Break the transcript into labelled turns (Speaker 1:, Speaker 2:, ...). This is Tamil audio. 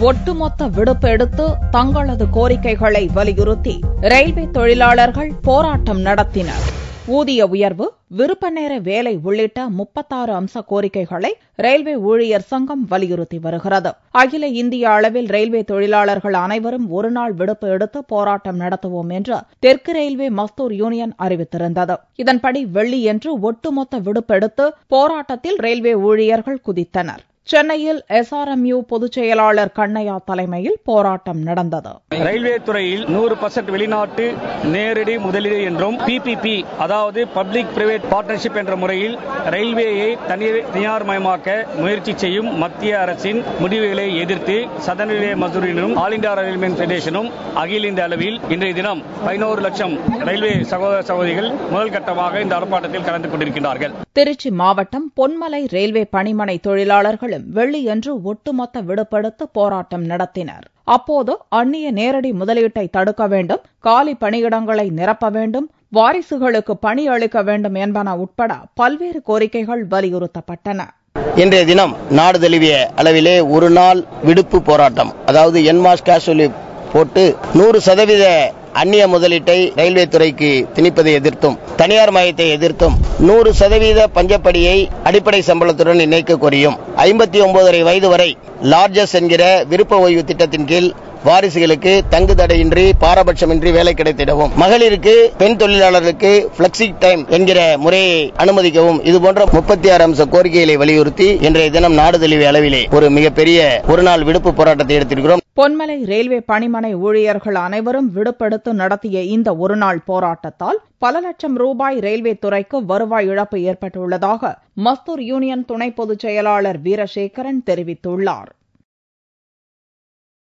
Speaker 1: ஒட்டுமொத்த விடுப்பு எடுத்து தங்களது கோரிக்கைகளை வலியுறுத்தி ரயில்வே தொழிலாளர்கள் போராட்டம் நடத்தினர். ஊதிய உயர்வு, விருப்ப நேர வேலை உள்ளிட்ட 36 அம்ச கோரிக்கைகளை ரயில்வே ஊழியர் சங்கம் வலியுறுத்தி வருகிறது. அகில இந்திய அளவில் ரயில்வே தொழிலாளர்கள் அனைவரும் ஒருநாள் விடுப்பு எடுத்து போராட்டம் நடத்துவோம் என்று தெற்கு ரயில்வே மஸ்தூர் யூனியன் அறிவித்திருந்தது. இதன்படி வெள்ளியன்று ஒட்டுமொத்த விடுப்பு எடுத்து போராட்டத்தில் ரயில்வே ஊழியர்கள் குதித்தனர். சென்னையில் SRMU பொதுச் செயலாளர் கண்ணையா தலைமையில் போராட்டம் நடந்தது.
Speaker 2: ரயில்வே துறையில் 100% வெளிநாட்டு நேரடி முதலீடு என்றும் PPP அதாவது பப்ளிக் பிரைவேட் பார்ட்னர்ஷிப் என்ற முறையில் ரயில்வேயை தனியார் மயமாக்க முயற்சி செய்யும் மத்திய அரசின் முடிவுகளை எதிர்த்து சதர்ன் ரயில்வே மஸ்தூர் யூனியனும் ஆல் இந்தியா ரயில்வே ஃபெடரேஷனும் அகில இந்திய அளவில் இன்றைய தினம் 11 லட்சம் ரயில்வே சகோதர சகோதரிகள் முதல் கட்டமாக இந்த ஆர்ப்பாட்டத்தில் கலந்து கொண்டிருக்கிறார்கள்.
Speaker 1: திருச்சி மாவட்டம் பொன்மலை ரயில்வே பணிமனை தொழிலாளர்களும் வெள்ளியன்று ஒட்டுமொத்த விடுப்பெடுத்து போராட்டம் நடத்தினர். அப்போது அந்நிய நேரடி முதலீட்டை தடுக்க வேண்டும், காலி பணியிடங்களை நிரப்ப வேண்டும், வாரிசுகளுக்கு பணி அளிக்க வேண்டும் என்பன உட்பட பல்வேறு கோரிக்கைகள் வலியுறுத்தப்பட்டன.
Speaker 3: இன்றைய தினம் நாடு தழுவிய அளவிலே ஒரு நாள் விடுப்பு போராட்டம், அதாவது என்மாஸ் கேஷுவலி போட்டு 100% அந்நிய முதலீட்டை ரயில்வே துறைக்கு திணிப்பதை எதிர்த்தும், தனியார் மயத்தை எதிர்த்தும், 100% பஞ்சப்படியை அடிப்படை சம்பளத்துடன் இணைக்க கோரியும், 59 வயது வரை லார்ஜஸ் என்கிற விருப்ப ஓய்வு திட்டத்தின் கீழ் வாரிசுகளுக்கு தங்கு தடையின்றி பாரபட்சமின்றி வேலை கிடைத்திடவும், மகளிருக்கு பெண் தொழிலாளர்களுக்கு பிளெக்சி டைம் என்கிற முறையை அனுமதிக்கவும், இதுபோன்ற 36 அம்ச கோரிக்கைகளை வலியுறுத்தி இன்றைய தினம் நாடு தழுவிய அளவிலே ஒரு மிகப்பெரிய ஒரு நாள் விடுப்பு போராட்டத்தை எடுத்திருக்கிறோம்.
Speaker 1: பொன்மலை ரயில்வே பணிமனை ஊழியர்கள் அனைவரும் விடுப்பெடுத்து நடத்திய இந்த ஒருநாள் போராட்டத்தால் பல லட்சம் ரூபாய் ரயில்வே துறைக்கு வருவாய் இழப்பு ஏற்பட்டுள்ளதாக மஸ்தூர் யூனியன் துணை பொதுச் செயலாளர் வீரசேகரன் தெரிவித்துள்ளார்.